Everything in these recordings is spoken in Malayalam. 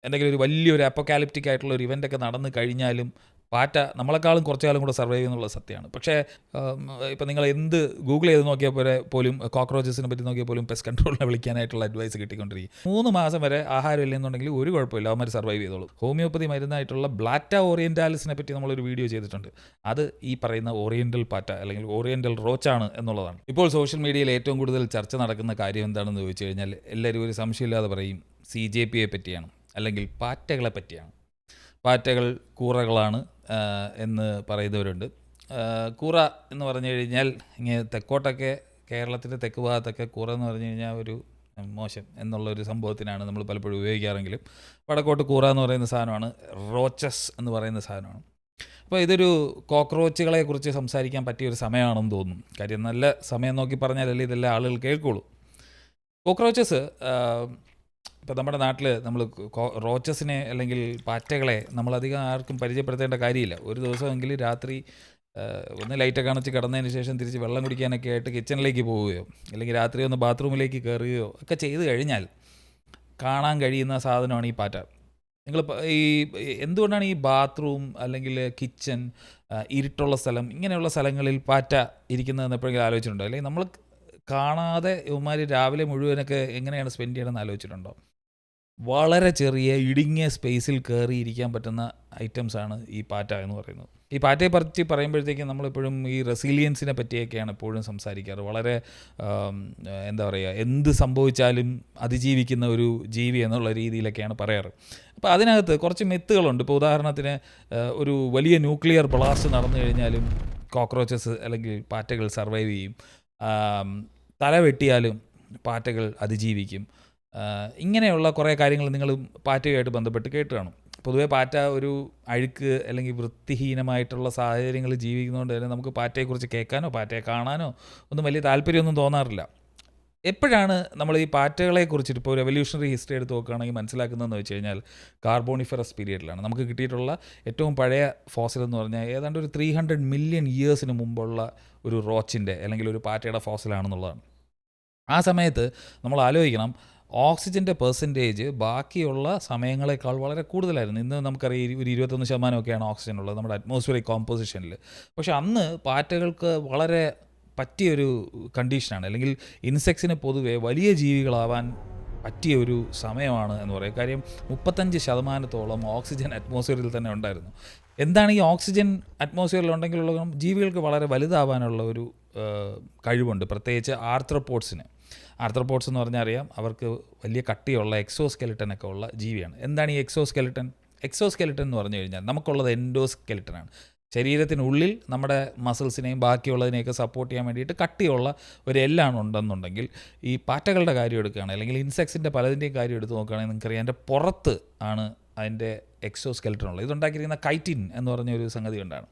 എന്തെങ്കിലും ഒരു വലിയൊരു അപ്പോക്കാലിപ്റ്റിക് ആയിട്ടുള്ള ഒരു ഇവൻ്റൊക്കെ നടന്നു കഴിഞ്ഞാലും പാറ്റ നമ്മളെക്കാളും കുറച്ച് കാലം കൂടെ സർവൈവ് ചെയ്യുന്നുള്ളത് സത്യമാണ്. പക്ഷേ ഇപ്പം നിങ്ങൾ എന്ത് ഗൂഗിൾ ചെയ്ത് നോക്കിയാൽ പോലും കോക്രോച്ചസിനെ പറ്റി നോക്കിയാൽ പോലും പെസ്റ്റ് കൺട്രോളിനെ വിളിക്കാനായിട്ടുള്ള അഡ്വൈസ് കിട്ടിക്കൊണ്ടിരിക്കും. 3 മാസം വരെ ആഹാരം ഇല്ലെന്നുണ്ടെങ്കിൽ ഒരു കുഴപ്പമില്ല, അവന്മാർ സർവൈവ് ചെയ്തോളൂ. ഹോമിയോപ്പതി മരുന്നായിട്ടുള്ള ബ്ലാറ്റ ഓറിയൻറ്റാലിസിനെ പറ്റി നമ്മളൊരു വീഡിയോ ചെയ്തിട്ടുണ്ട്. അത് ഈ പറയുന്ന ഓറിയൻ്റൽ പാറ്റ അല്ലെങ്കിൽ ഓറിയൻ്റൽ റോച്ചാണ് എന്നുള്ളതാണ്. ഇപ്പോൾ സോഷ്യൽ മീഡിയയിൽ ഏറ്റവും കൂടുതൽ ചർച്ച നടക്കുന്ന കാര്യം എന്താണെന്ന് ചോദിച്ചു കഴിഞ്ഞാൽ എല്ലാവരും ഒരു സംശയമില്ലാതെ പറയും CJPയെ പറ്റിയാണ്, അല്ലെങ്കിൽ പാറ്റകളെ പറ്റിയാണ്. പാറ്റകൾ കൂറകളാണ് എന്ന് പറയുന്നവരുണ്ട്. കൂറ എന്ന് പറഞ്ഞു കഴിഞ്ഞാൽ ഇങ്ങനെ തെക്കോട്ടൊക്കെ കേരളത്തിൻ്റെ തെക്ക് ഭാഗത്തൊക്കെ കൂറ എന്ന് പറഞ്ഞു കഴിഞ്ഞാൽ ഒരു മോശം എന്നുള്ളൊരു സംഭവത്തിനാണ് നമ്മൾ പലപ്പോഴും ഉപയോഗിക്കാറെങ്കിലും വടക്കോട്ട് കൂറ എന്ന് പറയുന്ന സാധനമാണ്, റോച്ചസ് എന്ന് പറയുന്ന സാധനമാണ്. അപ്പോൾ ഇതൊരു കോക്രോച്ചുകളെ കുറിച്ച് സംസാരിക്കാൻ പറ്റിയൊരു സമയമാണെന്ന് തോന്നുന്നു. കാര്യം നല്ല സമയം നോക്കി പറഞ്ഞാലല്ലേ ഇതെല്ലാം ആളുകൾ കേൾക്കുള്ളൂ. കോക്രോച്ചസ് ഇപ്പോൾ നമ്മുടെ നാട്ടിൽ നമ്മൾ റോച്ചസിനെ അല്ലെങ്കിൽ പാറ്റകളെ നമ്മളധികം ആർക്കും പരിചയപ്പെടുത്തേണ്ട കാര്യമില്ല. ഒരു ദിവസമെങ്കിലും രാത്രി ഒന്ന് ലൈറ്റൊക്കെ അണച്ച് കിടന്നതിന് ശേഷം തിരിച്ച് വെള്ളം കുടിക്കാനൊക്കെ ആയിട്ട് കിച്ചണിലേക്ക് പോവുകയോ അല്ലെങ്കിൽ രാത്രി ഒന്ന് ബാത്റൂമിലേക്ക് കയറുകയോ ഒക്കെ ചെയ്ത് കഴിഞ്ഞാൽ കാണാൻ കഴിയുന്ന സാധനമാണ് ഈ പാറ്റ. നിങ്ങൾ ഈ എന്തുകൊണ്ടാണ് ഈ ബാത്റൂം അല്ലെങ്കിൽ കിച്ചൺ, ഇരുട്ടുള്ള സ്ഥലം, ഇങ്ങനെയുള്ള സ്ഥലങ്ങളിൽ പാറ്റ ഇരിക്കുന്നതെന്ന് എപ്പോഴെങ്കിലും ആലോചിച്ചിട്ടുണ്ടോ? അല്ലെങ്കിൽ നമ്മൾ കാണാതെ ഇവന്മാർ രാവിലെ മുഴുവനൊക്കെ എങ്ങനെയാണ് സ്പെൻഡ് ചെയ്യണമെന്ന് ആലോചിച്ചിട്ടുണ്ടോ? വളരെ ചെറിയ ഇടുങ്ങിയ സ്പേസിൽ കയറിയിരിക്കാൻ പറ്റുന്ന ഐറ്റംസാണ് ഈ പാറ്റ എന്ന് പറയുന്നത്. ഈ പാറ്റയെ പറ്റി പറയുമ്പോഴത്തേക്കും നമ്മളെപ്പോഴും ഈ റെസിലിയൻസിനെ പറ്റിയൊക്കെയാണ് എപ്പോഴും സംസാരിക്കാറ്. വളരെ എന്താ പറയുക, എന്ത് സംഭവിച്ചാലും അതിജീവിക്കുന്ന ഒരു ജീവി എന്നുള്ള രീതിയിലൊക്കെയാണ് പറയാറ്. അപ്പോൾ അതിനകത്ത് കുറച്ച് മിത്തുകളുണ്ട്. ഇപ്പോൾ ഉദാഹരണത്തിന് ഒരു വലിയ ന്യൂക്ലിയർ ബ്ലാസ്റ്റ് നടന്നു കഴിഞ്ഞാലും കോക്രോച്ചസ് അല്ലെങ്കിൽ പാറ്റകൾ സർവൈവ് ചെയ്യും. തല വെട്ടിയാലും പാറ്റകൾ അതിജീവിക്കും. ഇങ്ങനെയുള്ള കുറേ കാര്യങ്ങൾ നിങ്ങൾ പാറ്റയുമായിട്ട് ബന്ധപ്പെട്ട് കേട്ട് കാണും. പൊതുവേ പാറ്റ ഒരു അഴുക്ക് അല്ലെങ്കിൽ വൃത്തിഹീനമായിട്ടുള്ള സാഹചര്യങ്ങളിൽ ജീവിക്കുന്നതുകൊണ്ട് തന്നെ നമുക്ക് പാറ്റയെക്കുറിച്ച് കേൾക്കാനോ പാറ്റയെ കാണാനോ ഒന്നും വലിയ താല്പര്യമൊന്നും തോന്നാറില്ല. എപ്പോഴാണ് നമ്മൾ ഈ പാറ്റകളെക്കുറിച്ചിട്ട് ഇപ്പോൾ ഒരു എവല്യൂഷണറി ഹിസ്റ്ററി എടുത്ത് നോക്കുകയാണെങ്കിൽ മനസ്സിലാക്കുന്നതെന്ന് വെച്ച് കഴിഞ്ഞാൽ കാർബോണിഫറസ് പീരീഡിലാണ്. നമുക്ക് കിട്ടിയിട്ടുള്ള ഏറ്റവും പഴയ ഫോസിൽ എന്ന് പറഞ്ഞാൽ ഏതാണ്ട് ഒരു 300 മില്യൺ ഇയേഴ്സിന് മുമ്പുള്ള ഒരു റോച്ചിൻ്റെ അല്ലെങ്കിൽ ഒരു പാറ്റയുടെ ഫോസിലാണെന്നുള്ളതാണ്. ആ സമയത്ത് നമ്മൾ ആലോചിക്കണം, ഓക്സിജൻ്റെ പെർസെൻറ്റേജ് ബാക്കിയുള്ള സമയങ്ങളെക്കാൾ വളരെ കൂടുതലായിരുന്നു. ഇന്ന് നമുക്കറിയാം ഒരു 21% ഓക്സിജൻ ഉള്ളത് നമ്മുടെ അറ്റ്മോസ്ഫിയറിക് കോമ്പോസിഷനിൽ. പക്ഷെ അന്ന് പാറ്റകൾക്ക് വളരെ പറ്റിയൊരു കണ്ടീഷനാണ്, അല്ലെങ്കിൽ ഇൻസെക്ട്സിന് പൊതുവെ വലിയ ജീവികളാവാൻ പറ്റിയ ഒരു സമയമാണ് എന്ന് പറയും. കാര്യം 35% ഓക്സിജൻ അറ്റ്മോസ്ഫിയറിൽ തന്നെ ഉണ്ടായിരുന്നു. എന്താണ് ഈ ഓക്സിജൻ അറ്റ്മോസ്ഫിയറിൽ ഉണ്ടെങ്കിലുള്ള ജീവികൾക്ക് വളരെ വലുതാവാനുള്ള ഒരു കഴിവുണ്ട്, പ്രത്യേകിച്ച് ആർത്രോപോഡ്സിന്. ആർത്രോപോഡ്സ് എന്ന് പറഞ്ഞാൽ അറിയാം, അവർക്ക് വലിയ കട്ടിയുള്ള എക്സോസ്കെലിട്ടനൊക്കെ ഉള്ള ജീവിയാണ്. എന്താണ് ഈ എക്സോസ്കെലിട്ടൻ? എക്സോസ്കെലിട്ടൻ എന്ന് പറഞ്ഞു കഴിഞ്ഞാൽ നമുക്കുള്ളത് എൻഡോസ്കെലിട്ടനാണ്. ശരീരത്തിനുള്ളിൽ നമ്മുടെ മസിൽസിനെയും ബാക്കിയുള്ളതിനെയൊക്കെ സപ്പോർട്ട് ചെയ്യാൻ വേണ്ടിയിട്ട് കട്ടിയുള്ള ഒരു എല്ലാണ് ഉണ്ടെന്നുണ്ടെങ്കിൽ, ഈ പാറ്റകളുടെ കാര്യം എടുക്കുകയാണ് അല്ലെങ്കിൽ ഇൻസെക്ട്സിൻ്റെ പലതിൻ്റെയും കാര്യം എടുത്ത് നോക്കുകയാണെങ്കിൽ നിങ്ങൾക്കറിയാം അതിൻ്റെ പുറത്ത് ആണ് അതിൻ്റെ എക്സോസ്കെലിട്ടൻ ഉള്ളത്. ഇതുണ്ടാക്കിയിരിക്കുന്ന കൈറ്റിൻ എന്ന് പറഞ്ഞ ഒരു സംഗതി കൊണ്ടാണ്.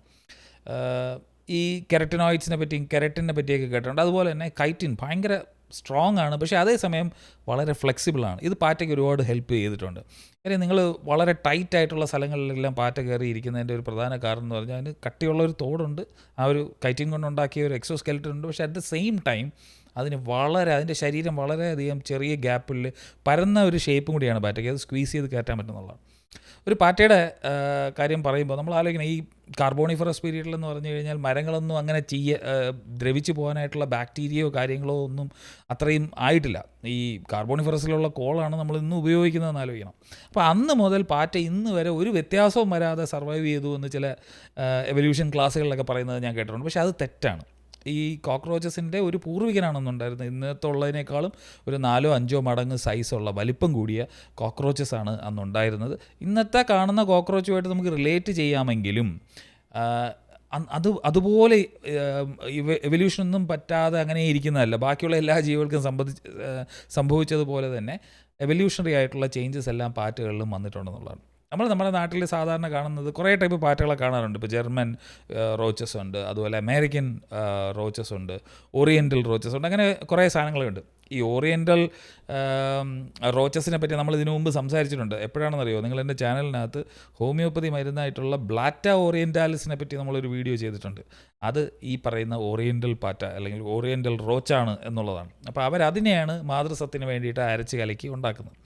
ഈ കെരറ്റിനോയിഡ്സിനെ പറ്റിയൊക്കെ കേട്ടിട്ടുണ്ട്. അതുപോലെ തന്നെ കൈറ്റിൻ ഭയങ്കര സ്ട്രോങ് ആണ്, പക്ഷേ അതേസമയം വളരെ ഫ്ലെക്സിബിളാണ്. ഇത് പാറ്റയ്ക്ക് ഒരുപാട് ഹെൽപ്പ് ചെയ്തിട്ടുണ്ട്. കാര്യം നിങ്ങൾ വളരെ ടൈറ്റ് ആയിട്ടുള്ള സ്ഥലങ്ങളിലെല്ലാം പാറ്റ കയറി ഇരിക്കുന്നതിൻ്റെ ഒരു പ്രധാന കാരണം എന്ന് പറഞ്ഞാൽ അതിന് കട്ടിയുള്ള ഒരു തോടുണ്ട്, ആ ഒരു കൈറ്റിൻ കൊണ്ടുണ്ടാക്കിയ ഒരു എക്സോസ്കെലിറ്റൻ ഉണ്ട്. പക്ഷേ അറ്റ് ദ സെയിം ടൈം അതിൻ്റെ ശരീരം വളരെയധികം ചെറിയ ഗ്യാപ്പിൽ പരന്ന ഒരു ഷേപ്പും കൂടിയാണ് പാറ്റയ്ക്ക്. അത് സ്ക്വീസ് ചെയ്ത് കയറ്റാൻ പറ്റുന്നുള്ളതാണ്. ഒരു പാറ്റയുടെ കാര്യം പറയുമ്പോൾ നമ്മൾ ആലോചിക്കണം, ഈ കാർബോണിഫറസ് പീരീഡിലെന്ന് പറഞ്ഞു കഴിഞ്ഞാൽ മരങ്ങളൊന്നും അങ്ങനെ ദ്രവിച്ചു പോകാനായിട്ടുള്ള ബാക്ടീരിയയോ കാര്യങ്ങളോ ഒന്നും അത്രയും ആയിട്ടില്ല. ഈ കാർബോണിഫറസിലുള്ള കോളാണ് നമ്മൾ ഇന്ന് ഉപയോഗിക്കുന്നതെന്ന് ആലോചിക്കണം. അപ്പോൾ അന്ന് മുതൽ പാറ്റ ഇന്ന് വരെ ഒരു വ്യത്യാസവും വരാതെ സർവൈവ് ചെയ്തു എന്ന് ചില എവല്യൂഷൻ ക്ലാസ്സുകളിലൊക്കെ പറയുന്നത് ഞാൻ കേട്ടിട്ടുണ്ട്. പക്ഷേ അത് തെറ്റാണ്. ഈ കോക്രോച്ചസിൻ്റെ ഒരു പൂർവികനാണെന്നുണ്ടായിരുന്നത്. ഇന്നത്തെ ഉള്ളതിനേക്കാളും ഒരു 4-5 മടങ്ങ് സൈസുള്ള വലിപ്പം കൂടിയ കോക്രോച്ചസാണ് അന്നുണ്ടായിരുന്നത്. ഇന്നത്തെ കാണുന്ന കോക്രോച്ചുമായിട്ട് നമുക്ക് റിലേറ്റ് ചെയ്യാമെങ്കിലും അതുപോലെ എവല്യൂഷനൊന്നും പറ്റാതെ അങ്ങനെ ഇരിക്കുന്നതല്ല. ബാക്കിയുള്ള എല്ലാ ജീവികൾക്കും സംഭവിച്ചതുപോലെ തന്നെ എവല്യൂഷണറി ആയിട്ടുള്ള ചേഞ്ചസ് എല്ലാം പാറ്റകളിലും വന്നിട്ടുണ്ടെന്നുള്ളതാണ്. നമ്മുടെ നാട്ടിൽ സാധാരണ കാണുന്നത് കുറേ ടൈപ്പ് പാറ്റകളെ കാണാറുണ്ട്. ഇപ്പോൾ ജർമ്മൻ റോച്ചസ് ഉണ്ട്, അതുപോലെ അമേരിക്കൻ റോച്ചസ് ഉണ്ട്, ഓറിയൻ്റൽ റോച്ചസ് ഉണ്ട്, അങ്ങനെ കുറേ സാധനങ്ങളുണ്ട്. ഈ ഓറിയൻ്റൽ റോച്ചസിനെ പറ്റി നമ്മൾ ഇതിനു മുമ്പ് സംസാരിച്ചിട്ടുണ്ട്. എപ്പോഴാണെന്നറിയോ? നിങ്ങൾ എൻ്റെ ചാനലിനകത്ത് ഹോമിയോപ്പതി മരുന്നായിട്ടുള്ള ബ്ലാറ്റ ഓറിയൻ്റാലിസിനെ പറ്റി നമ്മളൊരു വീഡിയോ ചെയ്തിട്ടുണ്ട്. അത് ഈ പറയുന്ന ഓറിയൻ്റൽ പാറ്റ അല്ലെങ്കിൽ ഓറിയൻ്റൽ റോച്ചാണ് എന്നുള്ളതാണ്. അപ്പോൾ അവരതിനെയാണ് മാതൃസത്തിന് വേണ്ടിയിട്ട് അരച്ച് കലക്കി ഉണ്ടാക്കുന്നത്.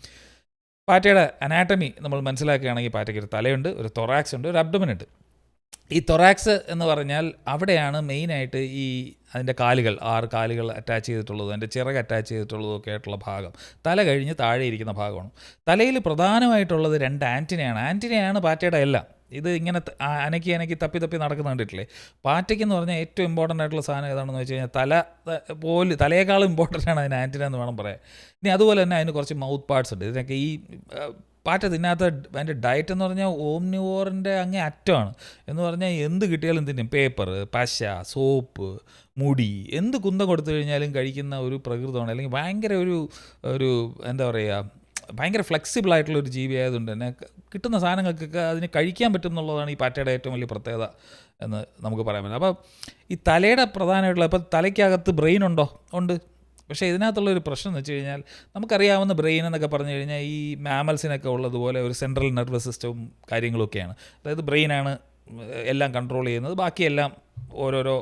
പാറ്റയുടെ അനാട്ടമി നമ്മൾ മനസ്സിലാക്കുകയാണെങ്കിൽ പാറ്റയ്ക്ക് ഒരു തലയുണ്ട്, ഒരു തൊറാക്സ് ഉണ്ട്, ഒരു അബ്ഡോമൻ ഉണ്ട്. ഈ തൊറാക്സ് എന്ന് പറഞ്ഞാൽ അവിടെയാണ് മെയിനായിട്ട് ഈ അതിൻ്റെ കാലുകൾ 6 കാലുകൾ അറ്റാച്ച് ചെയ്തിട്ടുള്ളതും അതിൻ്റെ ചിറക് അറ്റാച്ച് ചെയ്തിട്ടുള്ളതും ഒക്കെ ആയിട്ടുള്ള ഭാഗം തല കഴിഞ്ഞ് താഴെ ഇരിക്കുന്ന ഭാഗമാണ്. തലയിൽ പ്രധാനമായിട്ടുള്ളത് 2 ആൻറ്റിനയാണ് പാറ്റയുടെ എല്ലാം. ഇത് ഇങ്ങനെ അനക്കി തപ്പി നടക്കുന്ന കണ്ടിട്ടില്ലേ. പാറ്റയ്ക്കെന്ന് പറഞ്ഞാൽ ഏറ്റവും ഇമ്പോർട്ടൻ്റ് ആയിട്ടുള്ള സാധനം ഏതാണെന്ന് വെച്ച് കഴിഞ്ഞാൽ തലയേക്കാളും ഇമ്പോർട്ടൻ്റ് ആണ് അതിന് ആൻറ്റിന എന്ന് വേണം പറയാൻ. ഇനി അതുപോലെ തന്നെ അതിന് കുറച്ച് മൗത്ത് പാർട്സ് ഉണ്ട്. ഇതിനൊക്കെ ഈ പാറ്റ തിന്നാത്ത അതിൻ്റെ ഡയറ്റ് എന്ന് പറഞ്ഞാൽ ഓംനിവോറിൻ്റെ അങ്ങേ അറ്റമാണ്. എന്ന് പറഞ്ഞാൽ എന്ത് കിട്ടിയാലും തിന്നും. പേപ്പർ, പശ, സോപ്പ്, മുടി, എന്ത് കുന്തം കൊടുത്തു കഴിഞ്ഞാലും കഴിക്കുന്ന ഒരു പ്രകൃതമാണ്. അല്ലെങ്കിൽ ഭയങ്കര ഒരു എന്താ പറയുക, ഭയങ്കര ഫ്ലെക്സിബിൾ ആയിട്ടുള്ള ഒരു ജീവി ആയതുകൊണ്ട് തന്നെ കിട്ടുന്ന സാധനങ്ങൾക്കൊക്കെ അതിന് കഴിക്കാൻ പറ്റും എന്നുള്ളതാണ് ഈ പാറ്റയുടെ ഏറ്റവും വലിയ പ്രത്യേകത എന്ന് നമുക്ക് പറയാൻ പറ്റും. അപ്പോൾ ഈ തലയുടെ പ്രധാനമായിട്ടുള്ള, ഇപ്പോൾ തലയ്ക്കകത്ത് ബ്രെയിൻ ഉണ്ടോ? ഉണ്ട്. പക്ഷേ ഇതിനകത്തുള്ളൊരു പ്രശ്നം എന്ന് വെച്ച് കഴിഞ്ഞാൽ നമുക്കറിയാവുന്ന ബ്രെയിൻ എന്നൊക്കെ പറഞ്ഞു കഴിഞ്ഞാൽ ഈ മാമൽസിനൊക്കെ ഉള്ളതുപോലെ ഒരു സെൻട്രൽ നെർവസ് സിസ്റ്റവും കാര്യങ്ങളൊക്കെയാണ്. അതായത് ബ്രെയിനാണ് എല്ലാം കൺട്രോൾ ചെയ്യുന്നത്, ബാക്കിയെല്ലാം ഓരോരോ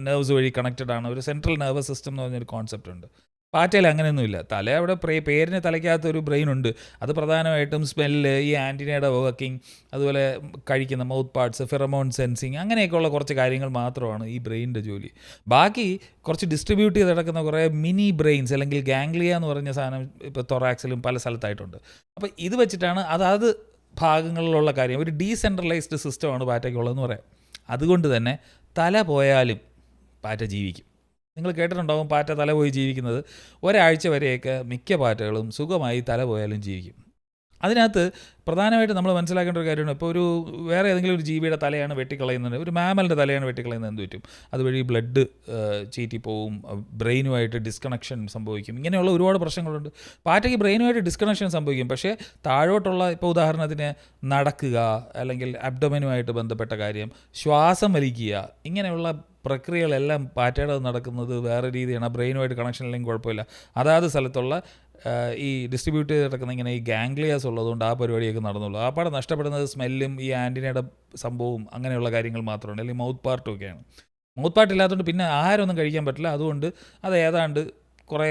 നെർവ്സ് വഴി കണക്റ്റഡ് ആണ്. ഒരു സെൻട്രൽ നെർവസ് സിസ്റ്റം എന്ന് പറഞ്ഞൊരു കോൺസെപ്റ്റ് ഉണ്ട്. പാറ്റയിൽ അങ്ങനെയൊന്നുമില്ല. തല അവിടെ പേരിന് തലയ്ക്കകത്ത് ഒരു ബ്രെയിൻ ഉണ്ട്. അത് പ്രധാനമായിട്ടും സ്മെല്ല്, ഈ ആൻറ്റിനയുടെ വർക്കിംഗ്, അതുപോലെ കഴിക്കുന്ന മൗത്ത് പാർട്സ്, ഫെറമോൺ സെൻസിങ്, അങ്ങനെയൊക്കെയുള്ള കുറച്ച് കാര്യങ്ങൾ മാത്രമാണ് ഈ ബ്രെയിനിൻ്റെ ജോലി. ബാക്കി കുറച്ച് ഡിസ്ട്രിബ്യൂട്ട് ചെയ്ത് കിടക്കുന്ന കുറേ മിനി ബ്രെയിൻസ് അല്ലെങ്കിൽ ഗാംഗ്ലിയ എന്ന് പറഞ്ഞ സാധനം ഇപ്പോൾ തൊറാക്സിലും പല സ്ഥലത്തായിട്ടുണ്ട്. അപ്പോൾ ഇത് വെച്ചിട്ടാണ് അതാത് ഭാഗങ്ങളിലുള്ള കാര്യം, ഒരു ഡീസെൻട്രലൈസ്ഡ് സിസ്റ്റമാണ് പാറ്റയ്ക്കുള്ളതെന്ന് പറയാം. അതുകൊണ്ട് തന്നെ തല പോയാലും പാറ്റ ജീവിക്കും. നിങ്ങൾ കേട്ടിട്ടുണ്ടാവും പാറ്റ തല പോയി ജീവിക്കുന്നത്. ഒരാഴ്ച വരെയൊക്കെ മിക്ക പാറ്റകളും സുഖമായി തല പോയാലും ജീവിക്കും. അതിനകത്ത് പ്രധാനമായിട്ട് നമ്മൾ മനസ്സിലാക്കേണ്ട ഒരു കാര്യമാണ്, ഇപ്പോൾ വേറെ ഏതെങ്കിലും ഒരു ജീവിയുടെ തലയാണ് വെട്ടിക്കളയുന്നത്, ഒരു മാമലിൻ്റെ തലയാണ് വെട്ടിക്കളയുന്നത്, എന്ത് പറ്റും? അതുവഴി ബ്ലഡ് ചീറ്റിപ്പോവും, ബ്രെയിനുമായിട്ട് ഡിസ്കണക്ഷൻ സംഭവിക്കും. ഇങ്ങനെയുള്ള ഒരുപാട് പ്രശ്നങ്ങളുണ്ട്. പാറ്റയ്ക്ക് ബ്രെയിനുമായിട്ട് ഡിസ്കണക്ഷൻ സംഭവിക്കും. പക്ഷേ താഴോട്ടുള്ള, ഇപ്പോൾ ഉദാഹരണത്തിന് നടക്കുക, അല്ലെങ്കിൽ അബ്ഡോമനുമായിട്ട് ബന്ധപ്പെട്ട കാര്യം, ശ്വാസം വലിക്കുക, ഇങ്ങനെയുള്ള പ്രക്രിയകളെല്ലാം പാറ്റയുടെ നടക്കുന്നത് വേറെ രീതിയാണ്. ബ്രെയിനുമായിട്ട് കണക്ഷൻ അല്ലെങ്കിൽ കുഴപ്പമില്ല. അതാത് സ്ഥലത്തുള്ള ഈ ഡിസ്ട്രിബ്യൂട്ട് ചെയ്ത് കിടക്കുന്ന ഇങ്ങനെ ഈ ഗാംഗ്ലിയാസ് ഉള്ളതുകൊണ്ട് ആ പരിപാടിയൊക്കെ നടന്നുള്ളൂ. ആ പാടെ നഷ്ടപ്പെടുന്നത് സ്മെല്ലും ഈ ആൻറ്റിനയുടെ സംഭവവും അങ്ങനെയുള്ള കാര്യങ്ങൾ മാത്രമാണ്. അല്ലെങ്കിൽ മൗത്ത് പാർട്ടും ഒക്കെയാണ്. മൗത്ത് പാർട്ട് ഇല്ലാത്തതുകൊണ്ട് പിന്നെ ആഹാരമൊന്നും കഴിക്കാൻ പറ്റില്ല. അതുകൊണ്ട് അത് ഏതാണ്ട് കുറേ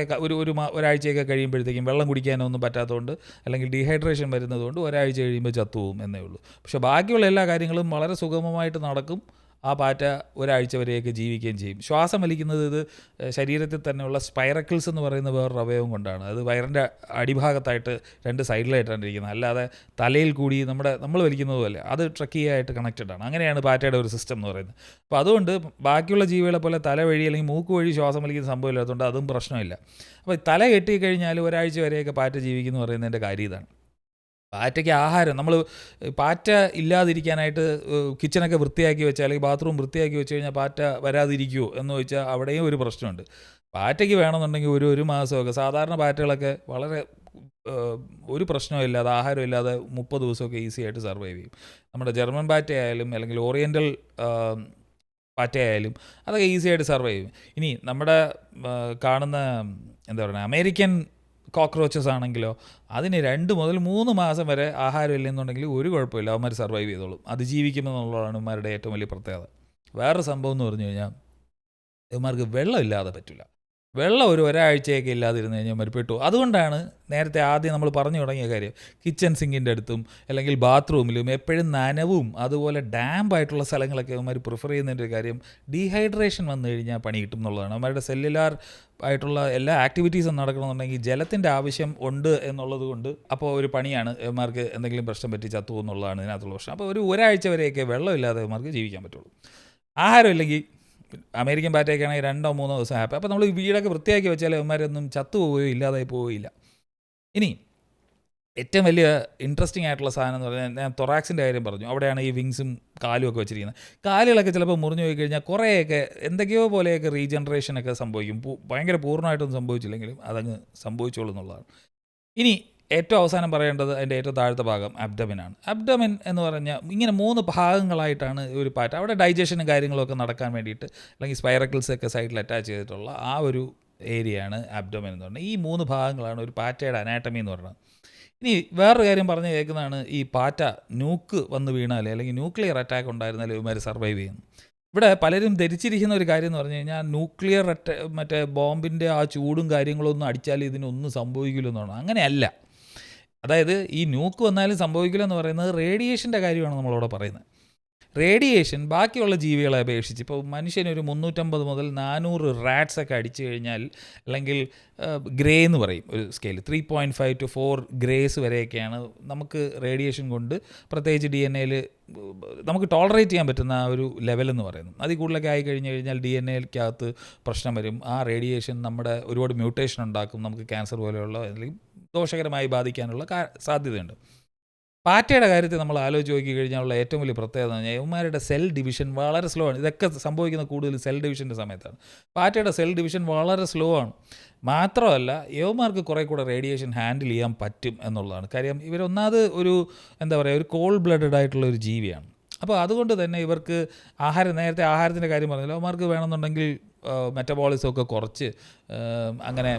ഒരാഴ്ചയൊക്കെ കഴിയുമ്പോഴത്തേക്കും വെള്ളം കുടിക്കാനൊന്നും പറ്റാത്തതുകൊണ്ട്, അല്ലെങ്കിൽ ഡീഹൈഡ്രേഷൻ വരുന്നതുകൊണ്ട് ഒരാഴ്ച കഴിയുമ്പോൾ ചത്തുപോകും എന്നേ ഉള്ളൂ. പക്ഷേ ബാക്കിയുള്ള എല്ലാ കാര്യങ്ങളും വളരെ സുഗമമായിട്ട് നടക്കും. ആ പാറ്റ ഒരാഴ്ച വരെയൊക്കെ ജീവിക്കുകയും ചെയ്യും. ശ്വാസം വലിക്കുന്നത് ഇത് ശരീരത്തിൽ തന്നെയുള്ള സ്പൈറക്കിൾസ് എന്ന് പറയുന്ന വേറൊരു അവയവം കൊണ്ടാണ്. അത് വയറിൻ്റെ അടിഭാഗത്തായിട്ട് 2 സൈഡിലായിട്ടാണ് ഇരിക്കുന്നത്. അല്ലാതെ തലയിൽ കൂടി നമ്മൾ വലിക്കുന്നത് പോലെ അത് ട്രക്കിയായിട്ട് കണക്റ്റഡ് ആണ്. അങ്ങനെയാണ് പാറ്റയുടെ ഒരു സിസ്റ്റം എന്ന് പറയുന്നത്. അപ്പോൾ അതുകൊണ്ട് ബാക്കിയുള്ള ജീവികളെ പോലെ തല വഴി അല്ലെങ്കിൽ മൂക്ക് വഴി ശ്വാസം വലിക്കുന്ന സംഭവം ഇല്ലാത്തതുകൊണ്ട് അതും പ്രശ്നമില്ല. അപ്പോൾ തല കെട്ടിക്കഴിഞ്ഞാൽ ഒരാഴ്ച വരെയൊക്കെ പാറ്റ ജീവിക്കുന്നു പറയുന്നതിൻ്റെ കാര്യം ഇതാണ്. പാറ്റയ്ക്ക് ആഹാരം, നമ്മൾ പാറ്റ ഇല്ലാതിരിക്കാനായിട്ട് കിച്ചണൊക്കെ വൃത്തിയാക്കി വെച്ചാൽ, അല്ലെങ്കിൽ ബാത്റൂം വൃത്തിയാക്കി വെച്ച് കഴിഞ്ഞാൽ പാറ്റ വരാതിരിക്കുമോ എന്ന് ചോദിച്ചാൽ അവിടെയും ഒരു പ്രശ്നമുണ്ട്. പാറ്റയ്ക്ക് വേണമെന്നുണ്ടെങ്കിൽ ഒരു മാസമൊക്കെ, സാധാരണ പാറ്റകളൊക്കെ വളരെ ഒരു പ്രശ്നമില്ലാതെ ആഹാരമില്ലാതെ 30 ദിവസമൊക്കെ ഈസി ആയിട്ട് സർവൈവ് ചെയ്യും. നമ്മുടെ ജർമ്മൻ പാറ്റയായാലും അല്ലെങ്കിൽ ഓറിയൻ്റൽ പാറ്റയായാലും അതൊക്കെ ഈസി ആയിട്ട് സർവൈവ് ചെയ്യും. ഇനി നമ്മുടെ കാണുന്ന എന്താ പറയുക അമേരിക്കൻ കോക്രോച്ചസ് ആണെങ്കിലോ അതിന് 2 മുതൽ 3 മാസം വരെ ആഹാരം ഇല്ലെന്നുണ്ടെങ്കിൽ ഒരു കുഴപ്പമില്ല, അവന്മാർ സർവൈവ് ചെയ്തോളും. അതിജീവിക്കുമെന്നുള്ളതാണ് ഇവന്മാരുടെ ഏറ്റവും വലിയ പ്രത്യേകത. വേറൊരു സംഭവം എന്ന് പറഞ്ഞു കഴിഞ്ഞാൽ ഇവന്മാർക്ക് വെള്ളം ഇല്ലാതെ പറ്റില്ല. വെള്ളം ഒരാഴ്ചയൊക്കെ ഇല്ലാതിരുന്ന് കഴിഞ്ഞാൽ മരിപ്പെട്ടു. അതുകൊണ്ടാണ് നേരത്തെ ആദ്യം നമ്മൾ പറഞ്ഞു തുടങ്ങിയ കാര്യം, കിച്ചൺ സിങ്കിൻ്റെ അടുത്തും അല്ലെങ്കിൽ ബാത്റൂമിലും എപ്പോഴും നനവും അതുപോലെ ഡാമ്പായിട്ടുള്ള സ്ഥലങ്ങളൊക്കെ അവന്മാർ പ്രിഫർ ചെയ്യുന്നതിൻ്റെ ഒരു കാര്യം, ഡീഹൈഡ്രേഷൻ വന്നു കഴിഞ്ഞാൽ പണി കിട്ടും എന്നുള്ളതാണ്. അവന്മാരുടെ സെല്ലുലാർ ആയിട്ടുള്ള എല്ലാ ആക്ടിവിറ്റീസും നടക്കണമെന്നുണ്ടെങ്കിൽ ജലത്തിൻ്റെ ആവശ്യം ഉണ്ട് എന്നുള്ളത് കൊണ്ട് അപ്പോൾ ഒരു പണിയാണ് ഇവന്മാർക്ക് എന്തെങ്കിലും പ്രശ്നം പറ്റി ചത്തു എന്നുള്ളതാണ് ഇതിനകത്തുള്ള പ്രശ്നം. അപ്പോൾ ഒരാഴ്ച വരെയൊക്കെ വെള്ളമില്ലാതെ ഇവന്മാർക്ക് ജീവിക്കാൻ പറ്റുള്ളൂ. ആഹാരം ഇല്ലെങ്കിൽ അമേരിക്കൻ പാറ്റയൊക്കെ ആണെങ്കിൽ 2 or 3 ദിവസം ഹാപ്പി. അപ്പോൾ നമ്മൾ വീടൊക്കെ വൃത്തിയാക്കി വെച്ചാൽ ഇവന്മാരൊന്നും ചത്തുപോവുകയോ ഇല്ലാതായി പോവുകയില്ല. ഇനി ഏറ്റവും വലിയ ഇൻട്രസ്റ്റിംഗ് ആയിട്ടുള്ള സാധനം എന്ന് പറഞ്ഞാൽ, ഞാൻ തൊറാക്സിൻ്റെ കാര്യം പറഞ്ഞു, അവിടെയാണ് ഈ വിങ്സും കാലും ഒക്കെ വെച്ചിരിക്കുന്നത്. കാലുകളൊക്കെ ചിലപ്പോൾ മുറിഞ്ഞു പോയി കഴിഞ്ഞാൽ കുറേയൊക്കെ എന്തൊക്കെയോ പോലെയൊക്കെ റീജനറേഷനൊക്കെ സംഭവിക്കും. ഭയങ്കര പൂർണ്ണമായിട്ടൊന്നും സംഭവിച്ചില്ലെങ്കിലും അതങ്ങ് സംഭവിച്ചോളൂ എന്നുള്ളതാണ്. ഇനി ഏറ്റവും അവസാനം പറയേണ്ടത് അതിൻ്റെ ഏറ്റവും താഴത്തെ ഭാഗം അബ്ഡമിനാണ്. അബ്ഡമിൻ എന്ന് പറഞ്ഞാൽ ഇങ്ങനെ 3 ഭാഗങ്ങളായിട്ടാണ് ഒരു പാറ്റ. അവിടെ ഡൈജഷനും കാര്യങ്ങളൊക്കെ നടക്കാൻ വേണ്ടിയിട്ട്, അല്ലെങ്കിൽ സ്പൈറക്കിൾസൊക്കെ സൈഡിൽ അറ്റാച്ച് ചെയ്തിട്ടുള്ള ആ ഒരു ഏരിയയാണ് അബ്ഡമിൻ എന്ന് പറഞ്ഞാൽ. ഈ 3 ഭാഗങ്ങളാണ് ഒരു പാറ്റയുടെ അനാട്ടമി എന്ന് പറയുന്നത്. ഇനി വേറൊരു കാര്യം പറഞ്ഞ് കേൾക്കുന്നതാണ്, ഈ പാറ്റ ന്യൂക്ക് വന്ന് വീണാൽ അല്ലെങ്കിൽ ന്യൂക്ലിയർ അറ്റാക്ക് ഉണ്ടായിരുന്നാലും ഇവന്മാർ സർവൈവ് ചെയ്യുന്നു. ഇവിടെ പലരും ധരിച്ചിരിക്കുന്ന ഒരു കാര്യം എന്ന് പറഞ്ഞു കഴിഞ്ഞാൽ ന്യൂക്ലിയർ മറ്റേ ബോംബിൻ്റെ ആ ചൂടും കാര്യങ്ങളൊന്നും അടിച്ചാൽ ഇതിനൊന്നും സംഭവിക്കില്ലെന്നാണ്. അങ്ങനെയല്ല. അതായത് ഈ ന്യൂക്ക് വന്നാലും സംഭവിക്കില്ല എന്ന് പറയുന്നത് റേഡിയേഷൻ്റെ കാര്യമാണ് നമ്മളവിടെ പറയുന്നത്. റേഡിയേഷൻ ബാക്കിയുള്ള ജീവികളെ അപേക്ഷിച്ച് ഇപ്പോൾ മനുഷ്യനൊരു 350 മുതൽ 400 റാറ്റ്സ് ഒക്കെ അടിച്ചു കഴിഞ്ഞാൽ, അല്ലെങ്കിൽ ഗ്രേ എന്ന് പറയും ഒരു സ്കെയിൽ, 3.5 to 4 ഗ്രേസ് വരെയൊക്കെയാണ് നമുക്ക് റേഡിയേഷൻ കൊണ്ട് പ്രത്യേകിച്ച് DNA നമുക്ക് ടോളറേറ്റ് ചെയ്യാൻ പറ്റുന്ന ആ ഒരു ലെവലെന്ന് പറയുന്നത്. അതിൽ കൂടുതലൊക്കെ ആയി കഴിഞ്ഞ് കഴിഞ്ഞാൽ DNAക്കകത്ത് പ്രശ്നം വരും. ആ റേഡിയേഷൻ നമ്മുടെ ഒരുപാട് മ്യൂട്ടേഷൻ ഉണ്ടാക്കും, നമുക്ക് ക്യാൻസർ പോലെയുള്ള അല്ലെങ്കിൽ ദോഷകരമായി ബാധിക്കാനുള്ള സാധ്യതയുണ്ട്. പാറ്റയുടെ കാര്യത്തിൽ നമ്മൾ ആലോചിച്ച് നോക്കി കഴിഞ്ഞാലുള്ള ഏറ്റവും വലിയ പ്രത്യേകത എന്ന് പറഞ്ഞാൽ ഇവന്മാരുടെ സെൽ ഡിവിഷൻ വളരെ സ്ലോ ആണ്. ഇതൊക്കെ സംഭവിക്കുന്ന കൂടുതൽ സെൽ ഡിവിഷൻ്റെ സമയത്താണ്. പാറ്റയുടെ സെൽ ഡിവിഷൻ വളരെ സ്ലോ ആണ്. മാത്രമല്ല യവന്മാർക്ക് കുറേ കൂടെ റേഡിയേഷൻ ഹാൻഡിൽ ചെയ്യാൻ പറ്റും എന്നുള്ളതാണ് കാര്യം. ഇവരൊന്നാമത് ഒരു ഒരു കോൾഡ് ബ്ലഡഡ് ആയിട്ടുള്ള ഒരു ജീവിയാണ്. അപ്പോൾ അതുകൊണ്ട് തന്നെ ഇവർക്ക് നേരത്തെ ആഹാരത്തിൻ്റെ കാര്യം പറഞ്ഞല്ലോ, അവന്മാർക്ക് വേണമെന്നുണ്ടെങ്കിൽ മെറ്റബോളിസം ഒക്കെ കുറച്ച് അങ്ങനെ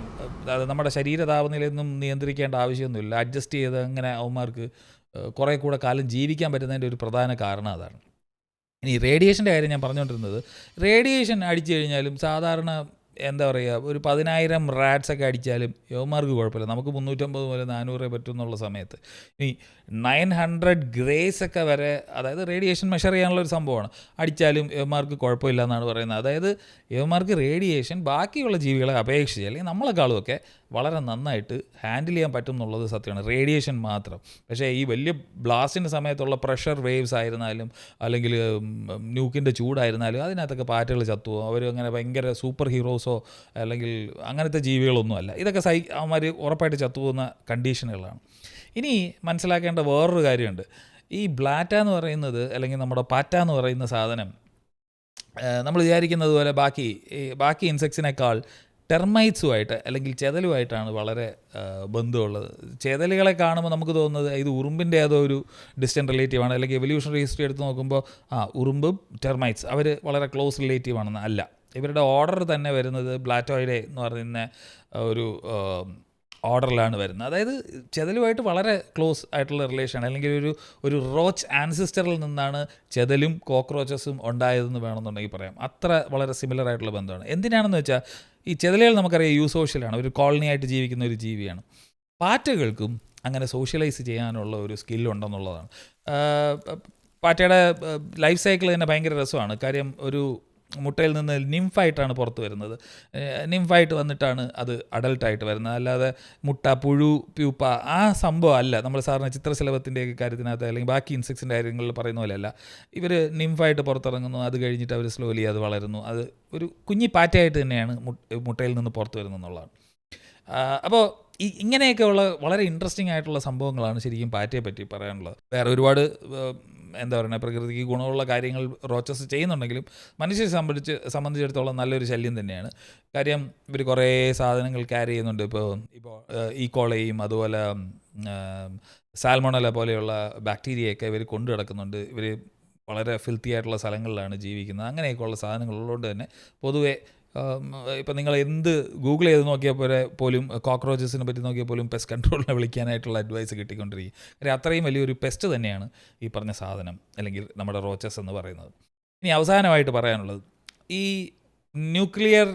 അത് നമ്മുടെ ശരീര താപനിലയൊന്നും നിയന്ത്രിക്കേണ്ട ആവശ്യമൊന്നുമില്ല, അഡ്ജസ്റ്റ് ചെയ്ത് അങ്ങനെ അവന്മാർക്ക് കുറേ കൂടെ കാലം ജീവിക്കാൻ പറ്റുന്നതിൻ്റെ ഒരു പ്രധാന കാരണം അതാണ്. ഇനി റേഡിയേഷൻ്റെ കാര്യം ഞാൻ പറഞ്ഞുകൊണ്ടിരുന്നത്, റേഡിയേഷൻ അടിച്ചു കഴിഞ്ഞാലും സാധാരണ ഒരു 10,000 റാറ്റ്സൊക്കെ അടിച്ചാലും യവന്മാർക്ക് കുഴപ്പമില്ല. നമുക്ക് 350 മുതൽ 400 പറ്റും എന്നുള്ള സമയത്ത് ഇനി 900 ഗ്രേസ് ഒക്കെ വരെ, അതായത് റേഡിയേഷൻ മെഷർ ചെയ്യാനുള്ള ഒരു സംഭവമാണ്, അടിച്ചാലും യവന്മാർക്ക് കുഴപ്പമില്ല എന്നാണ് പറയുന്നത്. അതായത് യവന്മാർക്ക് റേഡിയേഷൻ ബാക്കിയുള്ള ജീവികളെ അപേക്ഷിച്ച് അല്ലെങ്കിൽ നമ്മളെക്കാളുമൊക്കെ വളരെ നന്നായിട്ട് ഹാൻഡിൽ ചെയ്യാൻ പറ്റും എന്നുള്ളത് സത്യമാണ്, റേഡിയേഷൻ മാത്രം. പക്ഷേ ഈ വലിയ ബ്ലാസ്റ്റിൻ്റെ സമയത്തുള്ള പ്രഷർ വേവ്സ് ആയിരുന്നാലും അല്ലെങ്കിൽ ന്യൂക്കിൻ്റെ ചൂടായിരുന്നാലും അതിനകത്തൊക്കെ പാറ്റകൾ ചത്തുവോ, അവർ അങ്ങനെ ഭയങ്കര സൂപ്പർ ഹീറോസോ അല്ലെങ്കിൽ അങ്ങനത്തെ ജീവികളൊന്നുമല്ല. ഇതൊക്കെ അവന്മാർ ഉറപ്പായിട്ട് ചത്തുപോകുന്ന കണ്ടീഷനുകളാണ്. ഇനി മനസ്സിലാക്കേണ്ട വേറൊരു കാര്യമുണ്ട്. ഈ ബ്ലാറ്റ എന്ന് പറയുന്നത് അല്ലെങ്കിൽ നമ്മുടെ പാറ്റ എന്ന് പറയുന്ന സാധനം നമ്മൾ വിചാരിക്കുന്നത് പോലെ ബാക്കി ഇൻസെക്ട്സിനേക്കാൾ ടെർമൈറ്റ്സുമായിട്ട് അല്ലെങ്കിൽ ചെതലുമായിട്ടാണ് വളരെ ബന്ധമുള്ളത്. ചെതലുകളെ കാണുമ്പോൾ നമുക്ക് തോന്നുന്നത് ഇത് ഉറുമ്പിൻ്റെ ഏതോ ഒരു ഡിസ്റ്റൻറ്റ് റിലേറ്റീവാണ്, അല്ലെങ്കിൽ എവല്യൂഷണറി ഹിസ്റ്ററി എടുത്ത് നോക്കുമ്പോൾ ഉറുമ്പും ടെർമൈറ്റ്സ് അവർ വളരെ ക്ലോസ് റിലേറ്റീവാണെന്ന് അല്ല. ഇവരുടെ ഓർഡർ തന്നെ വരുന്നത് ബ്ലാറ്റോയിഡെ എന്ന് പറയുന്ന ഒരു ഓർഡറിലാണ് വരുന്നത്. അതായത് ചെതലുമായിട്ട് വളരെ ക്ലോസ് ആയിട്ടുള്ള റിലേഷൻ, അല്ലെങ്കിൽ ഒരു റോച്ച് ആൻസിസ്റ്ററിൽ നിന്നാണ് ചെതലും കോക്രോച്ചസും ഉണ്ടായതെന്ന് വേണമെന്നുണ്ടെങ്കിൽ പറയാം. അത്ര വളരെ സിമിലർ ആയിട്ടുള്ള ബന്ധമാണ്. എന്തിനാണെന്ന് വെച്ചാൽ ഈ ചെതലുകൾ നമുക്കറിയാം യൂസോഷ്യലാണ്, ഒരു കോളനി ആയിട്ട് ജീവിക്കുന്ന ഒരു ജീവിയാണ്. പാറ്റകൾക്കും അങ്ങനെ സോഷ്യലൈസ് ചെയ്യാനുള്ള ഒരു സ്കില്ലുണ്ടെന്നുള്ളതാണ്. പാറ്റയുടെ ലൈഫ് സൈക്കിൾ തന്നെ ഭയങ്കര രസമാണ്. കാര്യം ഒരു മുട്ടയിൽ നിന്ന് നിംഫായിട്ടാണ് പുറത്ത് വരുന്നത്. നിംഫായിട്ട് വന്നിട്ടാണ് അത് അഡൽട്ടായിട്ട് വരുന്നത്. അല്ലാതെ മുട്ട, പുഴു, പ്യൂപ്പ ആ സംഭവം അല്ല നമ്മൾ സാറിന് ചിത്രശലഭത്തിൻ്റെയൊക്കെ കാര്യത്തിനകത്ത് അല്ലെങ്കിൽ ബാക്കി ഇൻസെക്ട്സിൻ്റെ കാര്യങ്ങളിൽ പറയുന്ന പോലെയല്ല. ഇവർ നിംഫായിട്ട് പുറത്തിറങ്ങുന്നു, അത് കഴിഞ്ഞിട്ട് അവർ സ്ലോലി അത് വളരുന്നു, അത് ഒരു കുഞ്ഞി പാറ്റയായിട്ട് തന്നെയാണ് മുട്ടയിൽ നിന്ന് പുറത്ത് വരുന്നത് എന്നുള്ളതാണ്. അപ്പോൾ ഇങ്ങനെയൊക്കെയുള്ള വളരെ ഇൻട്രസ്റ്റിംഗ് ആയിട്ടുള്ള സംഭവങ്ങളാണ് ശരിക്കും പാറ്റയെ പറ്റി പറയാനുള്ളത്. വേറെ ഒരുപാട് പ്രകൃതിക്ക് ഗുണമുള്ള കാര്യങ്ങൾ റോച്ചസ് ചെയ്യുന്നുണ്ടെങ്കിലും മനുഷ്യരെ സംബന്ധിച്ചിടത്തോളം നല്ലൊരു ശല്യം തന്നെയാണ്. കാര്യം ഇവർ കുറേ സാധനങ്ങൾ ക്യാരി ചെയ്യുന്നുണ്ട്. ഇപ്പോൾ ഈക്കോളയും അതുപോലെ സാൽമോണല പോലെയുള്ള ബാക്ടീരിയയൊക്കെ ഇവർ കൊണ്ടു കിടക്കുന്നുണ്ട്. ഇവർ വളരെ ഫിൽത്തി ആയിട്ടുള്ള സ്ഥലങ്ങളിലാണ് ജീവിക്കുന്നത്. അങ്ങനെയൊക്കെയുള്ള സാധനങ്ങളുള്ളതുകൊണ്ട് തന്നെ പൊതുവെ ഇപ്പം നിങ്ങൾ ഗൂഗിൾ ചെയ്ത് നോക്കിയാൽ പോലും കോക്രോച്ചസിനെ പറ്റി നോക്കിയാൽ പോലും പെസ്റ്റ് കൺട്രോളിനെ വിളിക്കാനായിട്ടുള്ള അഡ്വൈസ് കിട്ടിക്കൊണ്ടിരിക്കും. കാര്യം അത്രയും വലിയൊരു പെസ്റ്റ് തന്നെയാണ് ഈ പറഞ്ഞ സാധനം അല്ലെങ്കിൽ നമ്മുടെ റോച്ചസ് എന്ന് പറയുന്നത്. ഇനി അവസാനമായിട്ട് പറയാനുള്ളത്, ഈ ന്യൂക്ലിയർ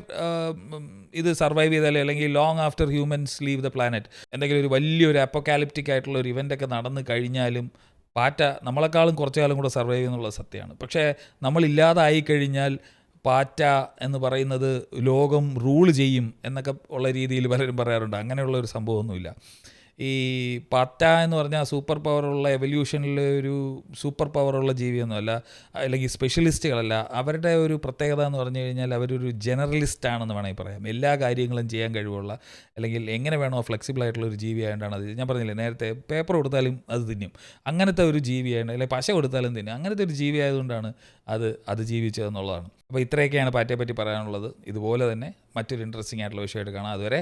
ഇത് സർവൈവ് ചെയ്താൽ അല്ലെങ്കിൽ long after humans leave the planet എന്തെങ്കിലും ഒരു വലിയൊരു അപ്പോകാലിപ്റ്റിക് ആയിട്ടുള്ള ഒരു ഇവൻ്റൊക്കെ നടന്നു കഴിഞ്ഞാലും പാറ്റ നമ്മളെക്കാളും കുറച്ചു കാലം കൂടെ സർവൈവ് ചെയ്യുന്നുള്ളത് സത്യമാണ്. പക്ഷേ നമ്മളില്ലാതായി കഴിഞ്ഞാൽ പാറ്റ എന്ന് പറയുന്നത് ലോകം റൂൾ ചെയ്യും എന്നൊക്കെ ഉള്ള രീതിയിൽ പലരും പറയാറുണ്ട്. അങ്ങനെയുള്ളൊരു സംഭവമൊന്നുമില്ല. ഈ പാറ്റ എന്ന് പറഞ്ഞാൽ സൂപ്പർ പവറുള്ള എവല്യൂഷനിൽ ഒരു സൂപ്പർ പവറുള്ള ജീവിയൊന്നുമല്ല, അല്ലെങ്കിൽ സ്പെഷ്യലിസ്റ്റുകളല്ല. അവരുടെ ഒരു പ്രത്യേകത എന്ന് പറഞ്ഞു കഴിഞ്ഞാൽ അവരൊരു ജനറലിസ്റ്റ് ആണെന്ന് വേണമെങ്കിൽ പറയാം. എല്ലാ കാര്യങ്ങളും ചെയ്യാൻ കഴിവുള്ള അല്ലെങ്കിൽ എങ്ങനെ വേണോ ഫ്ലെക്സിബിൾ ആയിട്ടുള്ള ഒരു ജീവിയായതുകൊണ്ടാണ് അത്. ഞാൻ പറഞ്ഞില്ലേ നേരത്തെ, പേപ്പർ കൊടുത്താലും അത് തിന്നും, അങ്ങനത്തെ ഒരു ജീവിയായിട്ട്, അല്ലെങ്കിൽ പശ കൊടുത്താലും തിന്നും, അങ്ങനത്തെ ഒരു ജീവി ആയതുകൊണ്ടാണ് അത് ജീവിച്ചതെന്നുള്ളതാണ്. അപ്പോൾ ഇത്രയൊക്കെയാണ് പാറ്റയെ പറ്റി പറയാനുള്ളത്. ഇതുപോലെ തന്നെ മറ്റൊരു ഇൻട്രസ്റ്റിംഗ് ആയിട്ടുള്ള വിഷയമായിട്ട് കാണാം. അതുവരെ